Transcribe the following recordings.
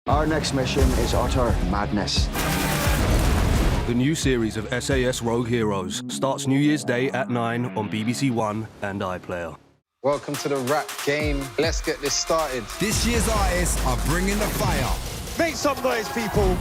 Our next mission is utter madness. The new series of SAS Rogue Heroes starts New Year's Day at 9 on BBC One and iPlayer. Welcome to the rap game. Let's get this started. This year's artists are bringing the fire. Make some noise, people.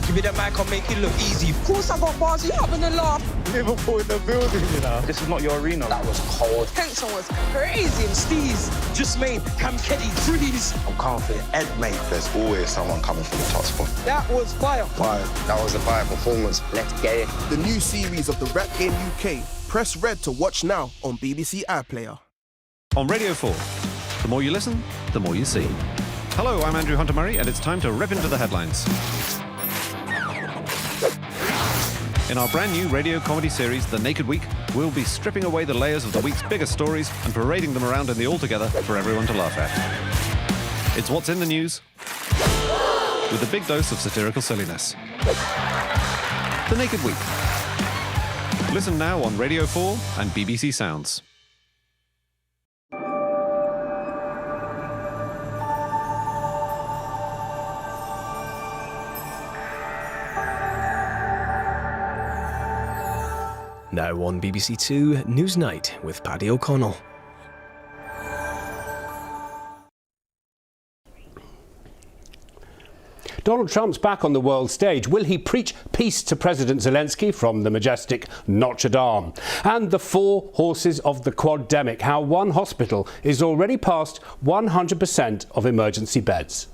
Give me the mic, I'll make it look easy. Of course I got bars, you having a laugh. Liverpool in the building, you know. This is not your arena. That was cold. Tension was crazy. And Steez just made Cam Kelly freeze. I'm confident. Ed, mate. There's always someone coming from the top spot. That was fire. Fire. That was a fire performance. Let's get it. The new series of the Rap Game UK. Press red to watch now on BBC iPlayer. On Radio 4, the more you listen, the more you see. Hello, I'm Andrew Hunter-Murray, and it's time to rip into the headlines. In our brand new radio comedy series, The Naked Week, we'll be stripping away the layers of the week's biggest stories and parading them around in the Altogether for everyone to laugh at. It's what's in the news, with a big dose of satirical silliness. The Naked Week. Listen now on Radio 4 and BBC Sounds. Now on BBC Two, Newsnight with Paddy O'Connell. Donald Trump's back on the world stage. Will he preach peace to President Zelensky from the majestic Notre Dame? And the four horses of the quademic, how one hospital is already past 100% of emergency beds.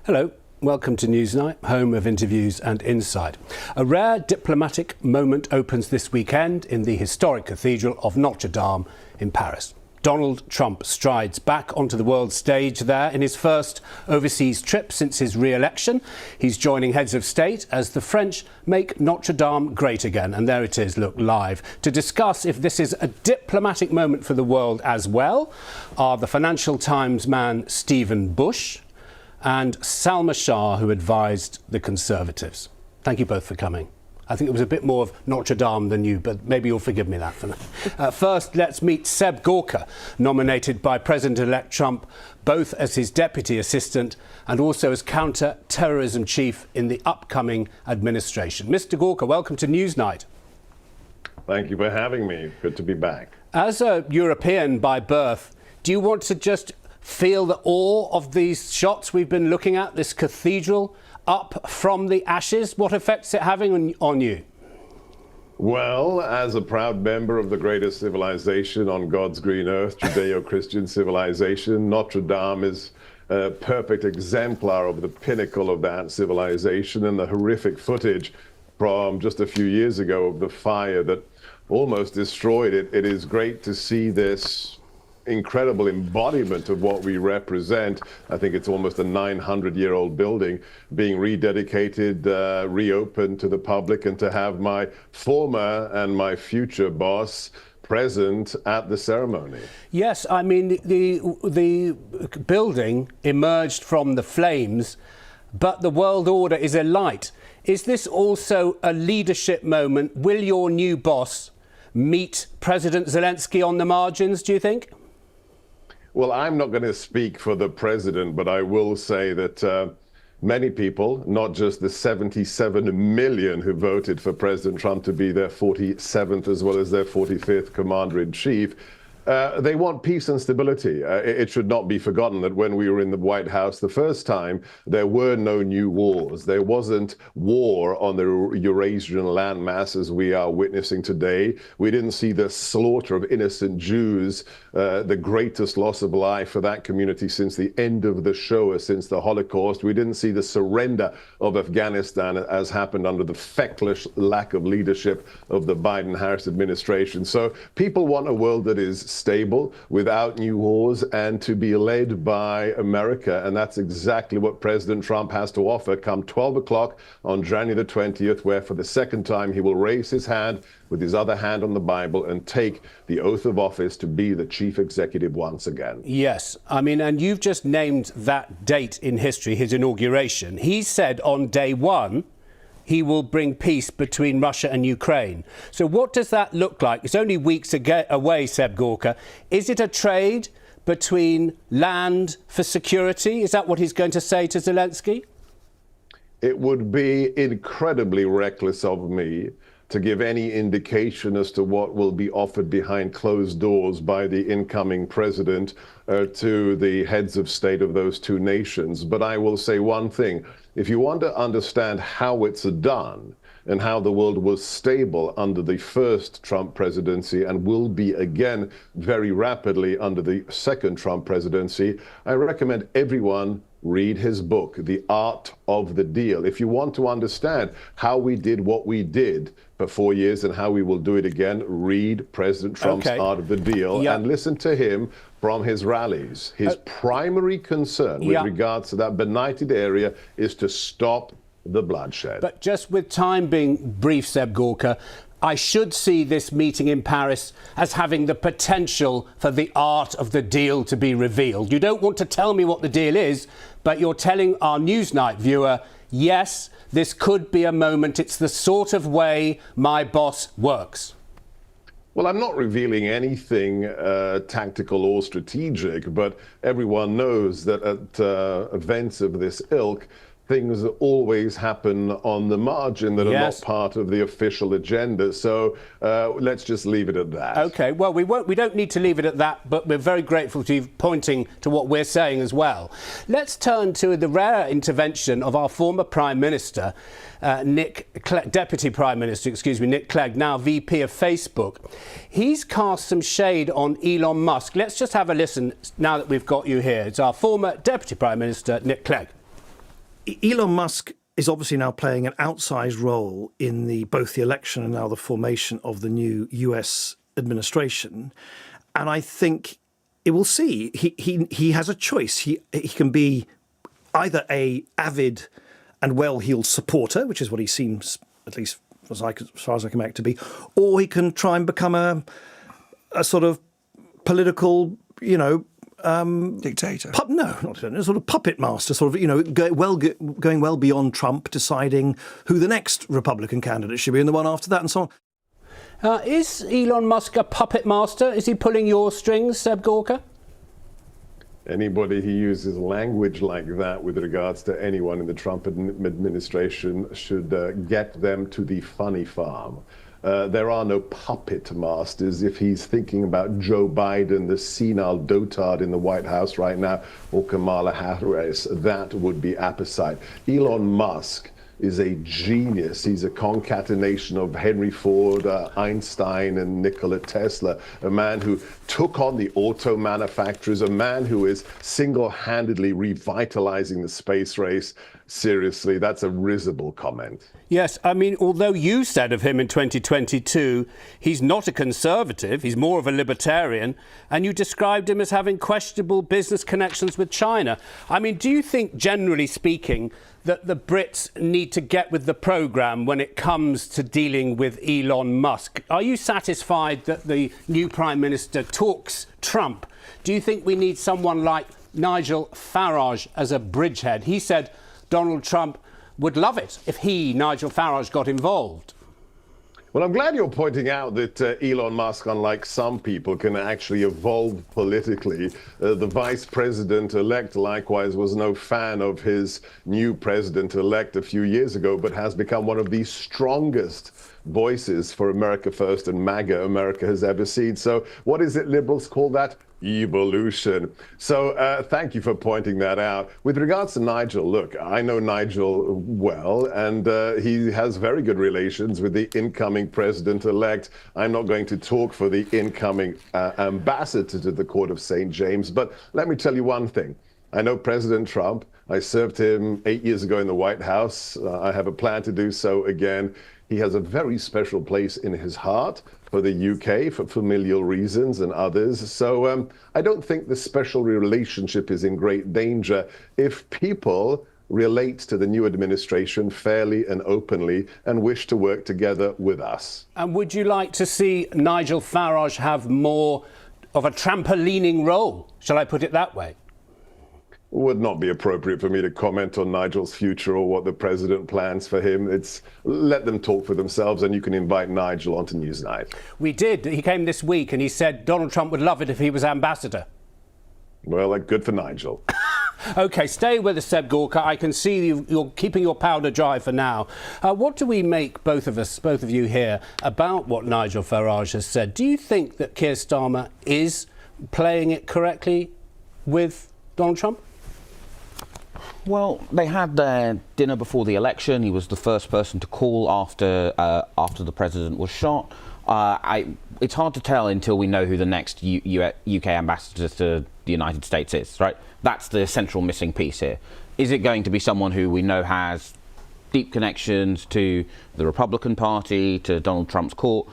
Hello, welcome to Newsnight, home of interviews and insight. A rare diplomatic moment opens this weekend in the historic Cathedral of Notre Dame in Paris. Donald Trump strides back onto the world stage there in his first overseas trip since his re-election. He's joining heads of state as the French make Notre Dame great again. And there it is, look, live. To discuss if this is a diplomatic moment for the world as well are the Financial Times man Stephen Bush and Salma Shah, who advised the Conservatives. Thank you both for coming. I think it was a bit more of Notre Dame than you, but maybe you'll forgive me that for now. First, let's meet Seb Gorka, nominated by President-elect Trump both as his deputy assistant and also as counter-terrorism chief in the upcoming administration. Mr. Gorka, welcome to Newsnight. Thank you for having me. Good to be back. As a European by birth, do you want to just feel the awe of these shots we've been looking at, this cathedral up from the ashes? What effects is it having on you? Well, as a proud member of the greatest civilization on God's green earth, Judeo-Christian civilization, Notre Dame is a perfect exemplar of the pinnacle of that civilization, and the horrific footage from just a few years ago of the fire that almost destroyed it. It is great to see this incredible embodiment of what we represent. I think it's almost a 900-year-old building being rededicated, reopened to the public, and to have my former and my future boss present at the ceremony. Yes, I mean, the building emerged from the flames, but the world order is alight. Is this also a leadership moment? Will your new boss meet President Zelensky on the margins, do you think? Well, I'm not going to speak for the president, but I will say that many people, not just the 77 million who voted for President Trump to be their 47th as well as their 45th commander-in-chief, they want peace and stability. It should not be forgotten that when we were in the White House the first time, there were no new wars. There wasn't war on the Eurasian landmass as we are witnessing today. We didn't see the slaughter of innocent Jews, the greatest loss of life for that community since the end of the Shoah, since the Holocaust. We didn't see the surrender of Afghanistan as happened under the feckless lack of leadership of the Biden-Harris administration. So people want a world that is stable, without new wars, and to be led by America. And that's exactly what President Trump has to offer come 12 o'clock on January the 20th, where for the second time he will raise his hand with his other hand on the Bible and take the oath of office to be the chief executive once again. Yes, I mean, and you've just named that date in history, his inauguration. He said on day one he will bring peace between Russia and Ukraine. So what does that look like? It's only weeks away, Seb Gorka. Is it a trade between land for security? Is that what he's going to say to Zelensky? It would be incredibly reckless of me to give any indication as to what will be offered behind closed doors by the incoming president to the heads of state of those two nations. But I will say one thing. If you want to understand how it's done and how the world was stable under the first Trump presidency and will be again very rapidly under the second Trump presidency, I recommend everyone read his book, The Art of the Deal. If you want to understand how we did what we did for 4 years and how we will do it again, read President Trump's Art of the Deal and listen to him from his rallies. His primary concern with regards to that benighted area is to stop the bloodshed. But just with time being brief, Seb Gorka, I should see this meeting in Paris as having the potential for the art of the deal to be revealed. You don't want to tell me what the deal is, but you're telling our Newsnight viewer, yes, this could be a moment. It's the sort of way my boss works. Well, I'm not revealing anything tactical or strategic, but everyone knows that at events of this ilk, things always happen on the margin that are not part of the official agenda. So let's just leave it at that. OK, well, we don't need to leave it at that, but we're very grateful to you pointing to what we're saying as well. Let's turn to the rare intervention of our former Prime Minister, Deputy Prime Minister, Nick Clegg, now VP of Facebook. He's cast some shade on Elon Musk. Let's just have a listen now that we've got you here. It's our former Deputy Prime Minister, Nick Clegg. Elon Musk is obviously now playing an outsized role in both the election and now the formation of the new US administration. And I think it will see. He has a choice. He can be either a avid and well-heeled supporter, which is what he seems, at least as far as I can make it to be, or he can try and become a sort of political, dictator. No, not a sort of puppet master, sort of, going well beyond Trump, deciding who the next Republican candidate should be and the one after that and so on. Is Elon Musk a puppet master? Is he pulling your strings, Seb Gorka? Anybody who uses language like that with regards to anyone in the Trump administration should get them to the funny farm. There are no puppet masters. If he's thinking about Joe Biden, the senile dotard in the White House right now, or Kamala Harris, that would be apposite. Elon Musk is a genius. He's a concatenation of Henry Ford, Einstein, and Nikola Tesla, a man who took on the auto manufacturers, a man who is single-handedly revitalizing the space race. Seriously, that's a risible comment. Yes, I mean, although you said of him in 2022, he's not a conservative, he's more of a libertarian, and you described him as having questionable business connections with China. I mean, do you think, generally speaking, that the Brits need to get with the programme when it comes to dealing with Elon Musk? Are you satisfied that the new Prime Minister talks Trump? Do you think we need someone like Nigel Farage as a bridgehead? He said Donald Trump would love it if he, Nigel Farage, got involved. Well, I'm glad you're pointing out that Elon Musk, unlike some people, can actually evolve politically. The vice president-elect, likewise, was no fan of his new president-elect a few years ago, but has become one of the strongest voices for America First and MAGA America has ever seen. So what is it liberals call that? Evolution. So thank you for pointing that out. With regards to Nigel, look, I know Nigel well, and he has very good relations with the incoming president-elect. I'm not going to talk for the incoming ambassador to the Court of St. James, but let me tell you one thing. I know President Trump. I served him 8 years ago in the White House. I have a plan to do so again. He has a very special place in his heart for the UK for familial reasons and others. So I don't think the special relationship is in great danger if people relate to the new administration fairly and openly and wish to work together with us. And would you like to see Nigel Farage have more of a trampolining role? Shall I put it that way? Would not be appropriate for me to comment on Nigel's future or what the president plans for him. It's let them talk for themselves, and you can invite Nigel onto Newsnight. We did. He came this week and he said Donald Trump would love it if he was ambassador. Well, good for Nigel. OK, stay with us, Seb Gorka. I can see you're keeping your powder dry for now. What do we make, both of you here, about what Nigel Farage has said? Do you think that Keir Starmer is playing it correctly with Donald Trump? Well, they had their dinner before the election. He was the first person to call after the president was shot. It's hard to tell until we know who the next UK ambassador to the United States is, right? That's the central missing piece here. Is it going to be someone who we know has deep connections to the Republican Party, to Donald Trump's court?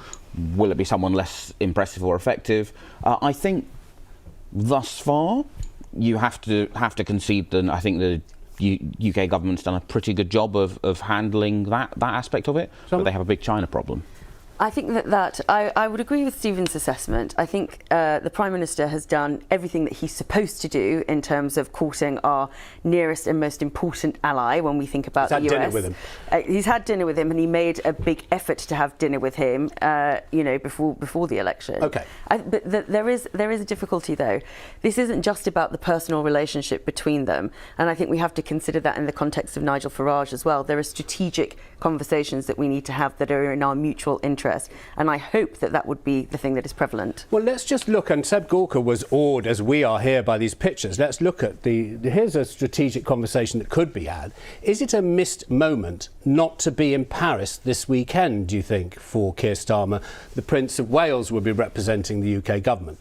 Will it be someone less impressive or effective? I think thus far you have to concede that I think the UK government's done a pretty good job of handling that aspect of it, but they have a big China problem. I think that I would agree with Stephen's assessment. I think the Prime Minister has done everything that he's supposed to do in terms of courting our nearest and most important ally when we think about the US. He's had dinner with him. He's had dinner with him, and he made a big effort to have dinner with him, before the election. OK. But there is a difficulty, though. This isn't just about the personal relationship between them, and I think we have to consider that in the context of Nigel Farage as well. There are strategic conversations that we need to have that are in our mutual interest. And I hope that would be the thing that is prevalent. Well, let's just look, and Seb Gorka was awed as we are here by these pictures. Let's look at here's a strategic conversation that could be had. Is it a missed moment not to be in Paris this weekend, do you think, for Keir Starmer? The Prince of Wales will be representing the UK government.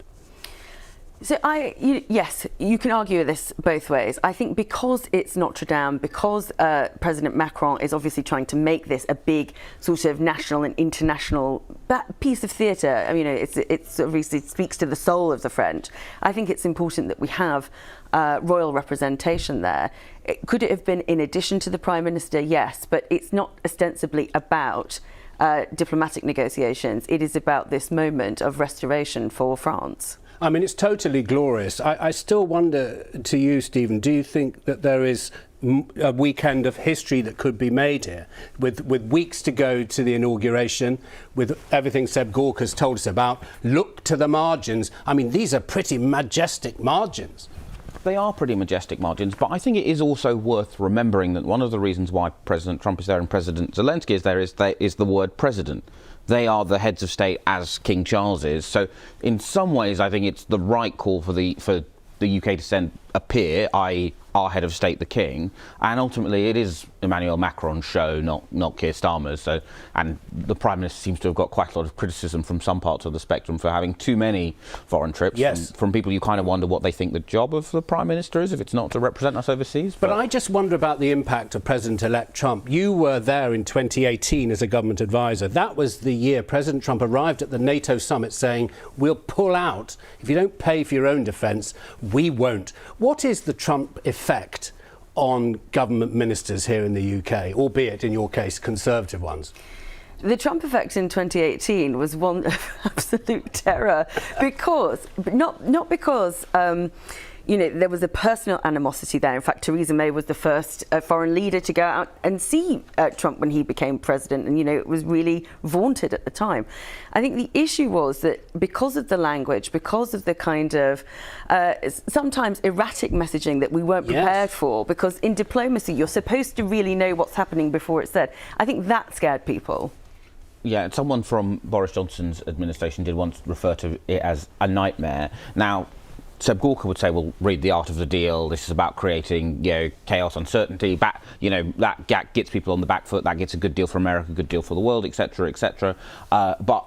So yes, you can argue this both ways. I think because it's Notre Dame, because President Macron is obviously trying to make this a big sort of national and international piece of theatre. I mean, it's obviously speaks to the soul of the French. I think it's important that we have royal representation there. Could it have been in addition to the Prime Minister? Yes, but it's not ostensibly about diplomatic negotiations. It is about this moment of restoration for France. I mean, it's totally glorious. I still wonder, to you, Stephen, do you think that there is a weekend of history that could be made here, with weeks to go to the inauguration, with everything Seb Gorka's told us about? Look to the margins. I mean, these are pretty majestic margins. They are pretty majestic margins, but I think it is also worth remembering that one of the reasons why President Trump is there and President Zelensky is there is the word president. They are the heads of state as King Charles is. So in some ways, I think it's the right call for the UK to send a peer, i.e. our head of state, the King, and ultimately it is Emmanuel Macron's show, not Keir Starmer's. So, and the Prime Minister seems to have got quite a lot of criticism from some parts of the spectrum for having too many foreign trips. Yes. From people you kind of wonder what they think the job of the Prime Minister is if it's not to represent us overseas. But I just wonder about the impact of President-elect Trump. You were there in 2018 as a government advisor. That was the year President Trump arrived at the NATO summit saying, we'll pull out. If you don't pay for your own defence, we won't. What is the Trump effect on government ministers here in the UK, albeit in your case Conservative ones? The Trump effect in 2018 was one of absolute terror, because not because there was a personal animosity there. In fact, Theresa May was the first foreign leader to go out and see Trump when he became president, and it was really vaunted at the time. I think the issue was that because of the language, because of the kind of sometimes erratic messaging that we weren't prepared for, because in diplomacy you're supposed to really know what's happening before it's said. I think that scared people. Yeah, someone from Boris Johnson's administration did once refer to it as a nightmare. Now, Seb Gorka would say, well, read The Art of the Deal. This is about creating, chaos, uncertainty. That gets people on the back foot. That gets a good deal for America, a good deal for the world, etc., etc. But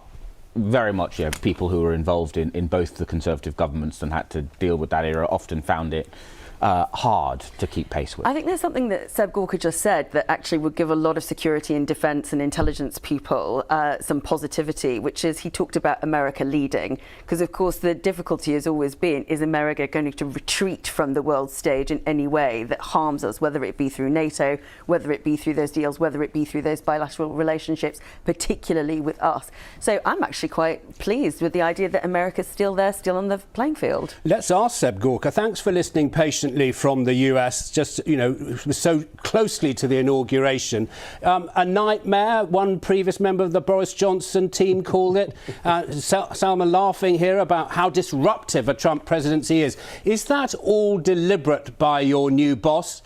very much, people who were involved in both the Conservative governments and had to deal with that era often found it hard to keep pace with. I think there's something that Seb Gorka just said that actually would give a lot of security and defence and intelligence people some positivity, which is he talked about America leading, because of course the difficulty has always been, is America going to retreat from the world stage in any way that harms us, whether it be through NATO, whether it be through those deals, whether it be through those bilateral relationships, particularly with us. So I'm actually quite pleased with the idea that America's still there, still on the playing field. Let's ask Seb Gorka. Thanks for listening patiently from the US, just, you know, so closely to the inauguration. A nightmare, one previous member of the Boris Johnson team called it. Salma laughing here about how disruptive a Trump presidency is. Is that all deliberate by your new boss?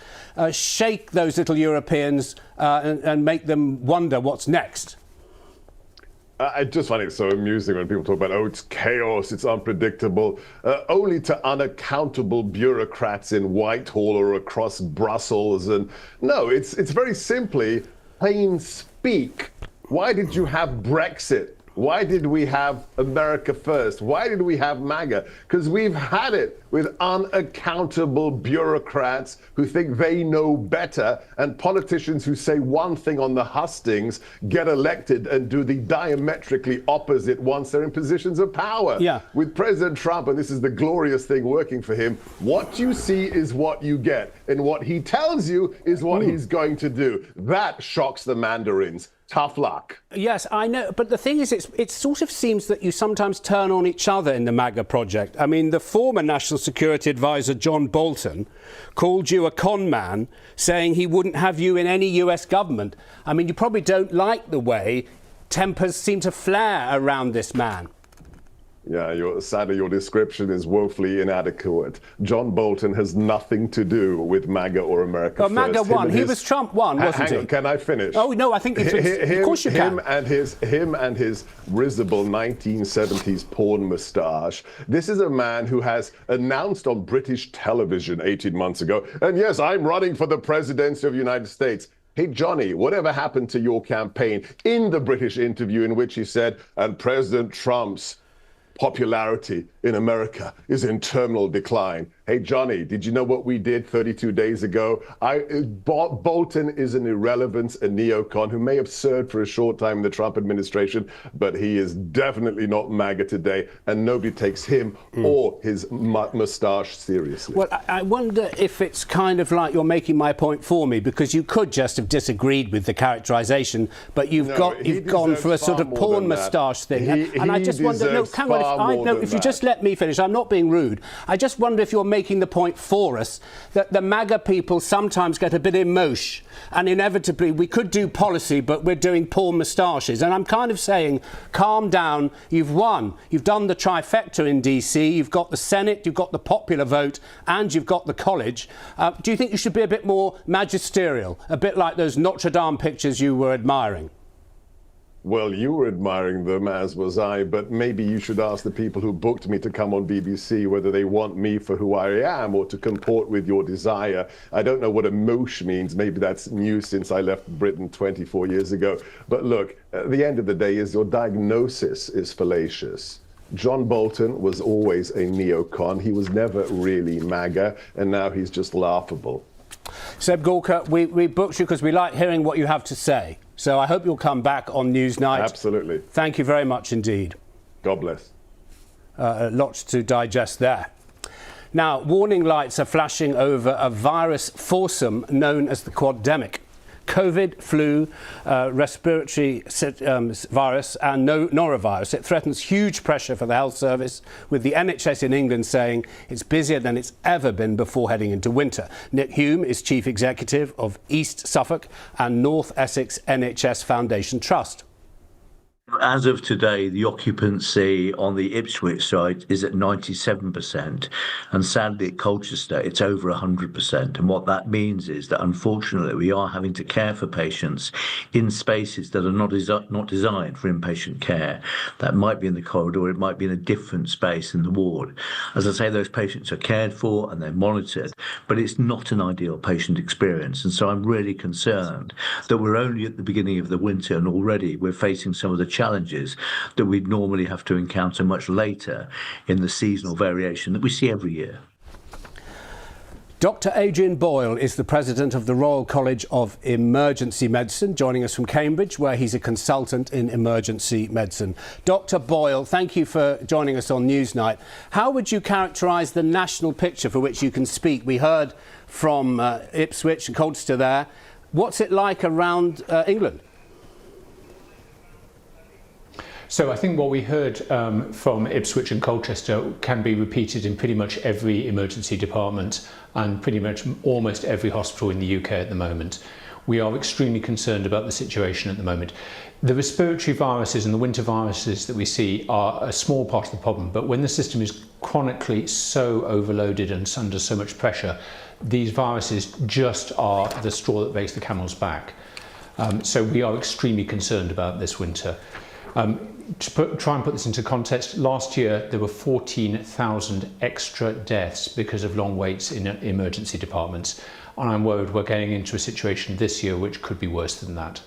Shake those little Europeans and make them wonder what's next? I just find it so amusing when people talk about, oh, it's chaos, it's unpredictable, only to unaccountable bureaucrats in Whitehall or across Brussels. And no, it's very simply plain speak. Why did you have Brexit? Why did we have America First? Why did we have MAGA? Because we've had it with unaccountable bureaucrats who think they know better, and politicians who say one thing on the hustings get elected and do the diametrically opposite once they're in positions of power. Yeah. With President Trump, and this is the glorious thing working for him, what you see is what you get, and what he tells you is what he's going to do. That shocks the mandarins. Tough luck. Yes, I know. But the thing is, it sort of seems that you sometimes turn on each other in the MAGA project. I mean, the former National Security Advisor, John Bolton, called you a con man, saying he wouldn't have you in any US government. I mean, you probably don't like the way tempers seem to flare around this man. Yeah, sadly, your description is woefully inadequate. John Bolton has nothing to do with MAGA or America First. MAGA won. He was Trump won, wasn't he? Can I finish? Oh, no, I think it's... Of course you can. Him and his risible 1970s porn moustache. This is a man who has announced on British television 18 months ago, and yes, I'm running for the presidency of the United States. Hey, Johnny, whatever happened to your campaign in the British interview in which he said, and President Trump's popularity in America is in terminal decline? Hey, Johnny, did you know what we did 32 days ago? Bolton is an irrelevance, a neocon who may have served for a short time in the Trump administration, but he is definitely not MAGA today, and nobody takes him or his moustache seriously. Well, I wonder if it's kind of like you're making my point for me, because you could just have disagreed with the characterisation, but you've gone for a sort of porn moustache thing. And I just wonder, no, hang on, if you just let me finish, I'm not being rude. I just wonder if you're making the point for us that the MAGA people sometimes get a bit emotion, and inevitably we could do policy, but we're doing porn moustaches. And I'm kind of saying, calm down, you've won. You've done the trifecta in DC, you've got the Senate, you've got the popular vote, and you've got the college. Do you think you should be a bit more magisterial, a bit like those Notre Dame pictures you were admiring? Well, you were admiring them, as was I, but maybe you should ask the people who booked me to come on BBC whether they want me for who I am or to comport with your desire. I don't know what emotion means. Maybe that's new since I left Britain 24 years ago. But look, at the end of the day, your diagnosis is fallacious. John Bolton was always a neocon. He was never really MAGA, and now he's just laughable. Seb Gorka, we booked you because we like hearing what you have to say. So I hope you'll come back on Newsnight. Absolutely. Thank you very much indeed. God bless. Lots to digest there. Now, warning lights are flashing over a virus foursome known as the quademic. COVID, flu, respiratory virus and norovirus. It threatens huge pressure for the health service, with the NHS in England saying it's busier than it's ever been before heading into winter. Nick Hume is Chief Executive of East Suffolk and North Essex NHS Foundation Trust. As of today, the occupancy on the Ipswich site is at 97%, and sadly at Colchester it's over 100%. And what that means is that unfortunately we are having to care for patients in spaces that are not designed for inpatient care. That might be in the corridor, it might be in a different space in the ward. As I say, those patients are cared for and they're monitored, but it's not an ideal patient experience. And so I'm really concerned that we're only at the beginning of the winter and already we're facing some of the challenges that we'd normally have to encounter much later in the seasonal variation that we see every year. Dr. Adrian Boyle is the president of the Royal College of Emergency Medicine, joining us from Cambridge, where he's a consultant in emergency medicine. Dr. Boyle, thank you for joining us on Newsnight. How would you characterise the national picture for which you can speak? We heard from Ipswich and Colchester there. What's it like around England? So I think what we heard from Ipswich and Colchester can be repeated in pretty much every emergency department and pretty much almost every hospital in the UK at the moment. We are extremely concerned about the situation at the moment. The respiratory viruses and the winter viruses that we see are a small part of the problem, but when the system is chronically so overloaded and under so much pressure, these viruses just are the straw that breaks the camel's back. So we are extremely concerned about this winter. To try and put this into context, last year there were 14,000 extra deaths because of long waits in emergency departments, and I'm worried we're getting into a situation this year which could be worse than that.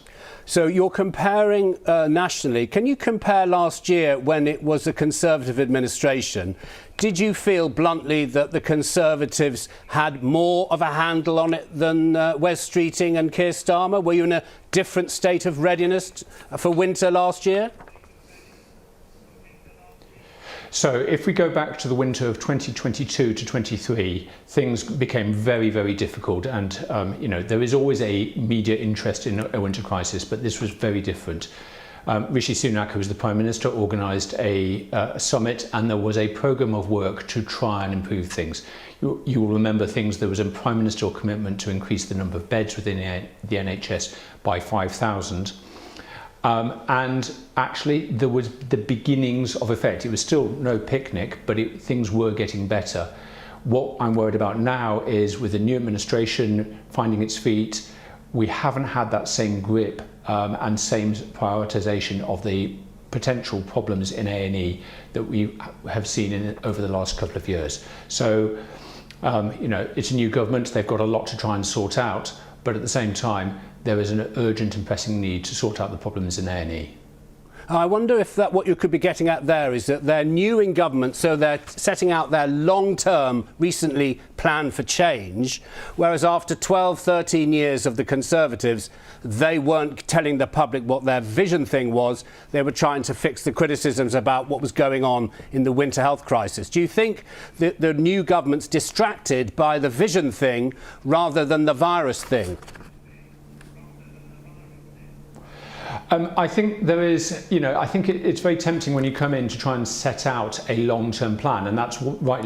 So you're comparing nationally. Can you compare last year when it was a Conservative administration? Did you feel bluntly that the Conservatives had more of a handle on it than Wes Streeting and Keir Starmer? Were you in a different state of readiness for winter last year? So if we go back to the winter of 2022 to 23, things became very, very difficult. And, there is always a media interest in a winter crisis, but this was very different. Rishi Sunak, who was the Prime Minister, organised a summit, and there was a programme of work to try and improve things. You will remember things. There was a Prime Ministerial commitment to increase the number of beds within the NHS by 5,000. And actually there was the beginnings of effect. It was still no picnic, but things were getting better. What I'm worried about now is with the new administration finding its feet, we haven't had that same grip and same prioritisation of the potential problems in A&E that we have seen over the last couple of years. So, it's a new government, they've got a lot to try and sort out, but at the same time, there is an urgent and pressing need to sort out the problems in A&E. I wonder if what you could be getting at there is that they're new in government, so they're setting out their long-term, recently plan for change, whereas after 12, 13 years of the Conservatives, they weren't telling the public what their vision thing was. They were trying to fix the criticisms about what was going on in the winter health crisis. Do you think that the new government's distracted by the vision thing rather than the virus thing? I think there is, I think it's very tempting when you come in to try and set out a long-term plan, and that's right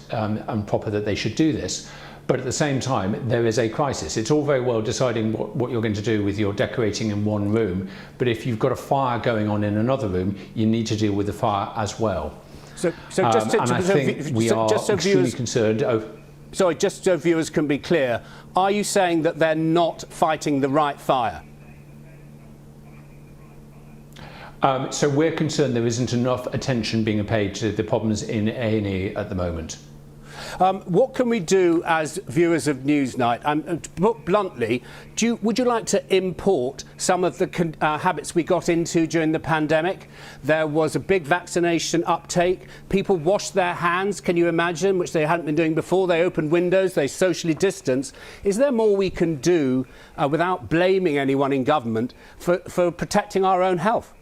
and proper that they should do this. But at the same time, there is a crisis. It's all very well deciding what you're going to do with your decorating in one room, but if you've got a fire going on in another room, you need to deal with the fire as well. So just so viewers can be clear, are you saying that they're not fighting the right fire? So we're concerned there isn't enough attention being paid to the problems in A&E at the moment. What can we do as viewers of Newsnight? To put bluntly, would you like to import some of the habits we got into during the pandemic? There was a big vaccination uptake. People washed their hands, can you imagine, which they hadn't been doing before. They opened windows, they socially distanced. Is there more we can do without blaming anyone in government for protecting our own health?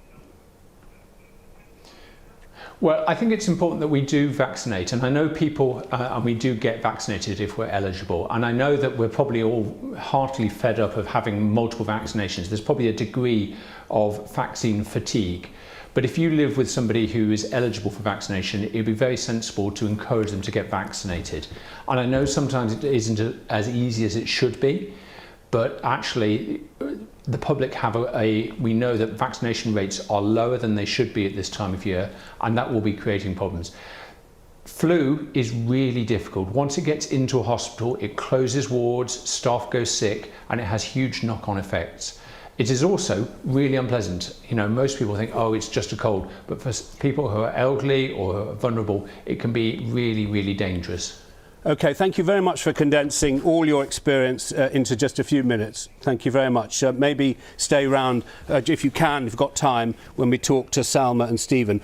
Well, I think it's important that we do vaccinate, and I know people, and we do get vaccinated if we're eligible, and I know that we're probably all heartily fed up of having multiple vaccinations. There's probably a degree of vaccine fatigue, but if you live with somebody who is eligible for vaccination, it'd be very sensible to encourage them to get vaccinated. And I know sometimes it isn't as easy as it should be, but actually the public we know that vaccination rates are lower than they should be at this time of year, and that will be creating problems. Flu is really difficult. Once it gets into a hospital, it closes wards, staff go sick, and it has huge knock-on effects. It is also really unpleasant. Most people think, oh, it's just a cold, but for people who are elderly or vulnerable, it can be really, really dangerous. OK, thank you very much for condensing all your experience into just a few minutes. Thank you very much. Maybe stay around if you can, if you've got time, when we talk to Salma and Stephen.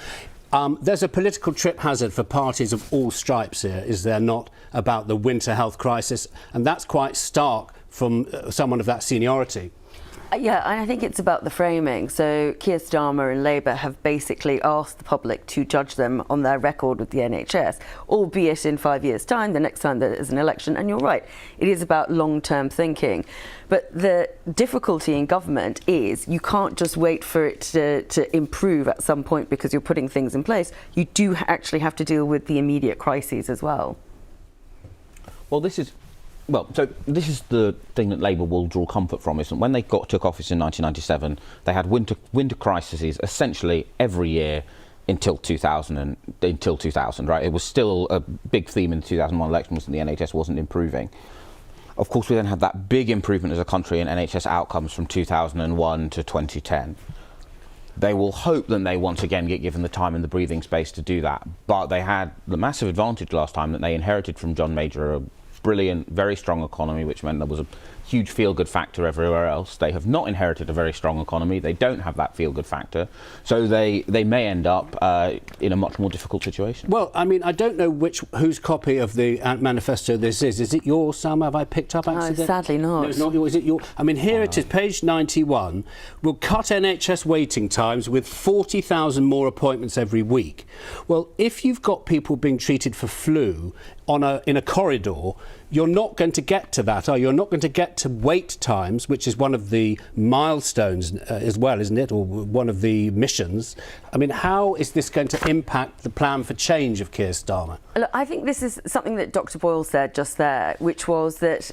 There's a political trip hazard for parties of all stripes here, is there not, about the winter health crisis? And that's quite stark from someone of that seniority. Yeah, and I think it's about the framing. So Keir Starmer and Labour have basically asked the public to judge them on their record with the NHS, albeit in 5 years' time, the next time there is an election. And you're right, it is about long-term thinking. But the difficulty in government is you can't just wait for it to improve at some point because you're putting things in place. You do actually have to deal with the immediate crises as well. So this is the thing that Labour will draw comfort from, isn't it? When they took office in 1997, they had winter crises essentially every year until 2000, right? It was still a big theme in the 2001 election, was that the NHS wasn't improving. Of course, we then had that big improvement as a country in NHS outcomes from 2001 to 2010. They will hope that they once again get given the time and the breathing space to do that. But they had the massive advantage last time that they inherited from John Major, a brilliant, very strong economy, which meant there was a huge feel-good factor everywhere else. They have not inherited a very strong economy. They don't have that feel-good factor. So they may end up in a much more difficult situation. Well, I mean, I don't know whose copy of the manifesto this is. Is it yours, Sam? Have I picked up accidentally? No, sadly not. No, it's not yours. Is it your? I mean, here it is, page 91. We'll cut NHS waiting times with 40,000 more appointments every week. Well, if you've got people being treated for flu in a corridor, you're not going to get to that, are you? You're not going to get to wait times, which is one of the milestones as well, isn't it? Or one of the missions. I mean, how is this going to impact the plan for change of Keir Starmer? Look, I think this is something that Dr. Boyle said just there, which was that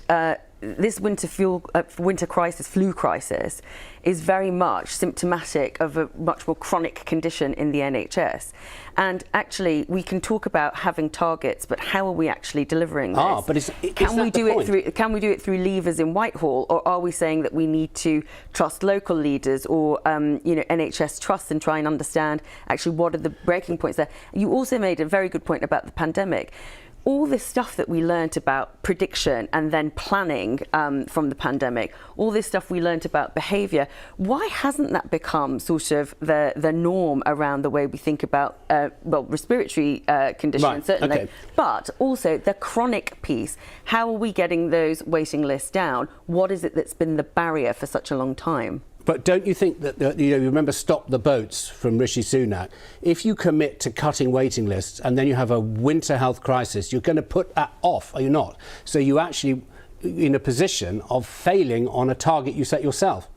this winter flu crisis is very much symptomatic of a much more chronic condition in the NHS. And actually, we can talk about having targets, but how are we actually delivering this? Can we do it through levers in Whitehall, or are we saying that we need to trust local leaders or NHS trust and try and understand actually what are the breaking points there? You also made a very good point about the pandemic. All this stuff that we learnt about prediction and then planning from the pandemic, all this stuff we learnt about behaviour, why hasn't that become sort of the norm around the way we think about, respiratory conditions, certainly, but also the chronic piece? How are we getting those waiting lists down? What is it that's been the barrier for such a long time? But don't you think that, you remember Stop the Boats from Rishi Sunak? If you commit to cutting waiting lists and then you have a winter health crisis, you're going to put that off, are you not? So you're actually in a position of failing on a target you set yourself.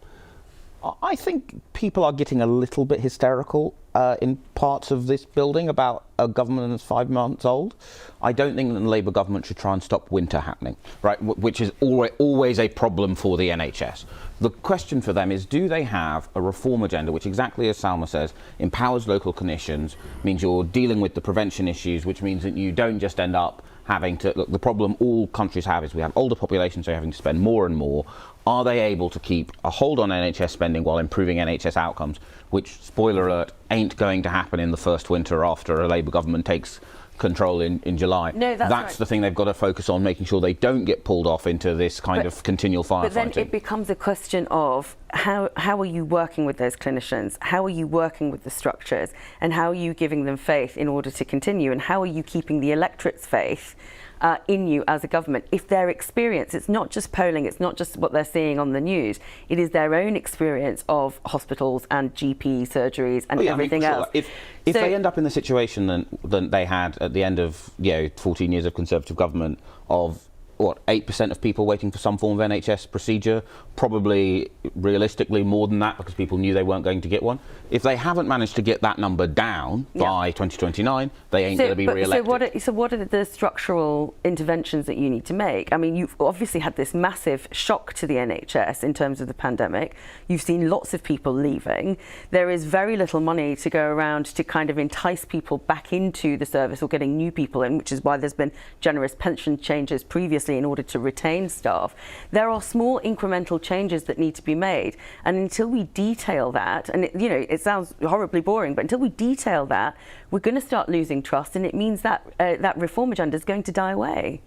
I think people are getting a little bit hysterical in parts of this building about a government that's 5 months old. I don't think that the Labour government should try and stop winter happening, right? Which is always a problem for the NHS. The question for them is, do they have a reform agenda which, exactly as Salma says, empowers local clinicians, means you're dealing with the prevention issues, which means that you don't just end up having to... Look, the problem all countries have is we have older populations, so you're having to spend more and more. Are they able to keep a hold on NHS spending while improving NHS outcomes, which, spoiler alert, ain't going to happen in the first winter after a Labour government takes control in July? No, that's right. The thing they've got to focus on, making sure they don't get pulled off into this kind of continual firefighting. But then it becomes a question of how are you working with those clinicians? How are you working with the structures? And how are you giving them faith in order to continue? And how are you keeping the electorate's faith in you as a government? If their experience, it's not just polling, it's not just what they're seeing on the news, it is their own experience of hospitals and GP surgeries and everything else. If they end up in the situation that they had at the end of 14 years of Conservative government of 8% of people waiting for some form of NHS procedure, probably realistically more than that because people knew they weren't going to get one. If they haven't managed to get that number down by 2029, they ain't going to be re-elected. So what are the structural interventions that you need to make? I mean, you've obviously had this massive shock to the NHS in terms of the pandemic. You've seen lots of people leaving. There is very little money to go around to kind of entice people back into the service or getting new people in, which is why there's been generous pension changes previously in order to retain staff. There are small incremental changes that need to be made, and until we detail that, and it sounds horribly boring, but until we detail that, we're going to start losing trust, and it means that that reform agenda is going to die away.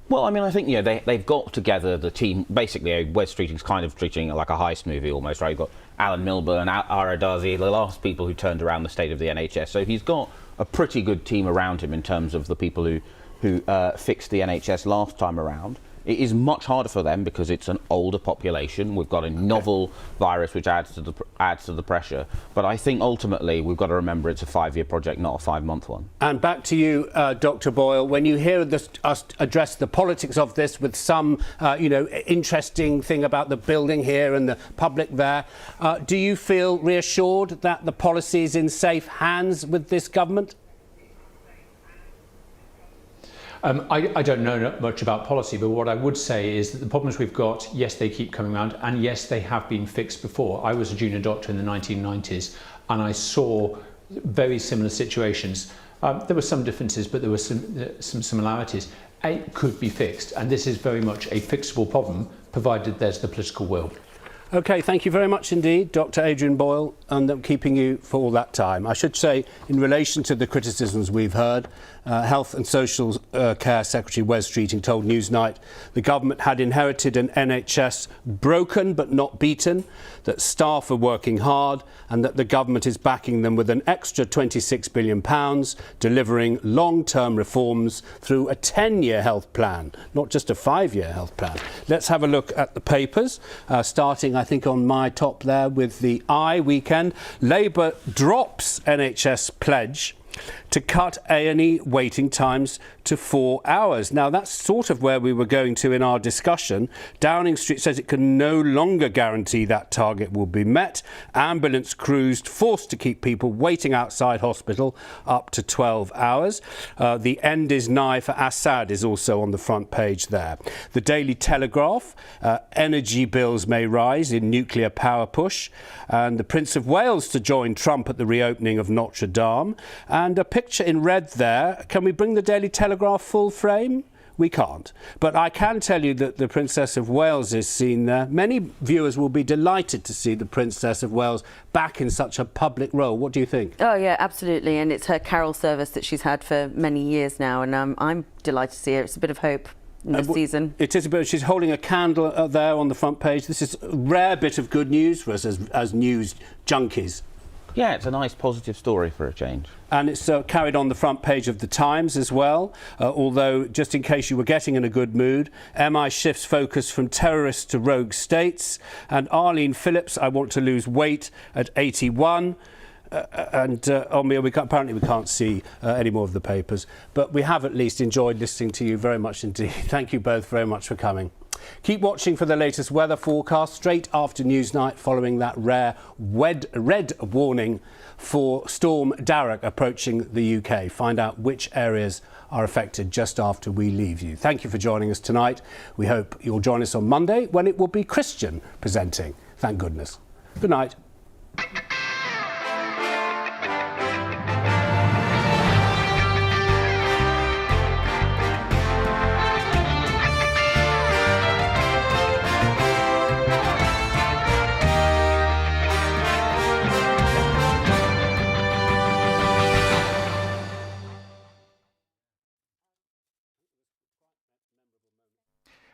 Well, I mean, I think, you know, they've got together the team. Basically, Wes Streeting's kind of treating it like a heist movie almost, right? You've got Alan Milburn, Ara Dazi, the last people who turned around the state of the NHS. So he's got a pretty good team around him in terms of the people who fixed the NHS last time around. It is much harder for them because it's an older population. We've got a novel virus which adds to the pressure. But I think ultimately we've got to remember it's a 5-year project, not a 5-month one. And back to you, Dr. Boyle. When you hear us address the politics of this with some, interesting thing about the building here and the public there, do you feel reassured that the policy is in safe hands with this government? I don't know much about policy, but what I would say is that the problems we've got, yes, they keep coming around, and yes, they have been fixed before. I was a junior doctor in the 1990s, and I saw very similar situations. There were some differences, but there were some similarities. It could be fixed, and this is very much a fixable problem, provided there's the political will. OK, thank you very much indeed, Dr. Adrian Boyle, and keeping you for all that time. I should say, in relation to the criticisms we've heard, Health and Social Care Secretary Wes Streeting told Newsnight the government had inherited an NHS broken but not beaten, that staff are working hard and that the government is backing them with an extra £26 billion, delivering long-term reforms through a 10-year health plan, not just a 5-year health plan. Let's have a look at the papers, starting, I think, on my top there with the I weekend. Labour drops NHS pledge to cut A&E waiting times to 4 hours. Now, that's sort of where we were going to in our discussion. Downing Street says it can no longer guarantee that target will be met. Ambulance crews forced to keep people waiting outside hospital up to 12 hours. The end is nigh for Assad is also on the front page there. The Daily Telegraph, energy bills may rise in nuclear power push. And the Prince of Wales to join Trump at the reopening of Notre Dame. And a picture in red there. Can we bring the Daily Telegraph full frame? We can't. But I can tell you that the Princess of Wales is seen there. Many viewers will be delighted to see the Princess of Wales back in such a public role. What do you think? Oh, yeah, absolutely. And it's her carol service that she's had for many years now. And I'm delighted to see her. It's a bit of hope in this season. It is a bit. She's holding a candle there on the front page. This is a rare bit of good news for us as news junkies. Yeah, it's a nice positive story for a change. And it's carried on the front page of the Times as well, although, just in case you were getting in a good mood, MI shifts focus from terrorists to rogue states, and Arlene Phillips, I want to lose weight at 81. Apparently we can't see any more of the papers, but we have at least enjoyed listening to you very much indeed. Thank you both very much for coming. Keep watching for the latest weather forecast straight after Newsnight, following that rare red warning for Storm Darragh approaching the UK. Find out which areas are affected just after we leave you. Thank you for joining us tonight. We hope you'll join us on Monday when it will be Christian presenting. Thank goodness. Good night.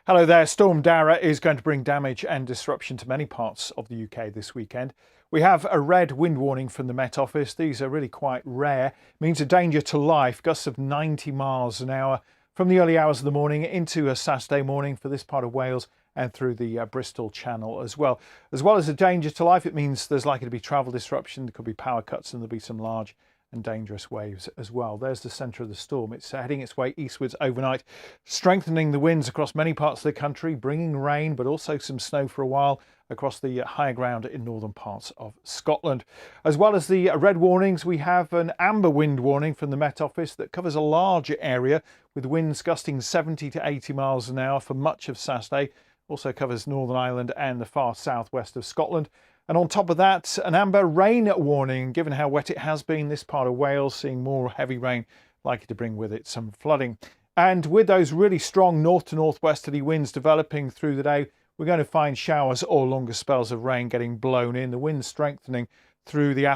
Hello there. Storm Darragh is going to bring damage and disruption to many parts of the UK this weekend. We have a red wind warning from the Met Office. These are really quite rare. It means a danger to life, gusts of 90 miles an hour from the early hours of the morning into a Saturday morning for this part of Wales and through the Bristol Channel as well. As well as a danger to life, it means there's likely to be travel disruption, there could be power cuts, and there'll be some large and dangerous waves as well. There's the centre of the storm. It's heading its way eastwards overnight, strengthening the winds across many parts of the country, bringing rain, but also some snow for a while across the higher ground in northern parts of Scotland. As well as the red warnings, we have an amber wind warning from the Met Office that covers a larger area with winds gusting 70 to 80 miles an hour for much of Saturday. Also covers Northern Ireland and the far southwest of Scotland. And on top of that, an amber rain warning, given how wet it has been this part of Wales, seeing more heavy rain likely to bring with it some flooding. And with those really strong north to northwesterly winds developing through the day, we're going to find showers or longer spells of rain getting blown in, the wind strengthening through the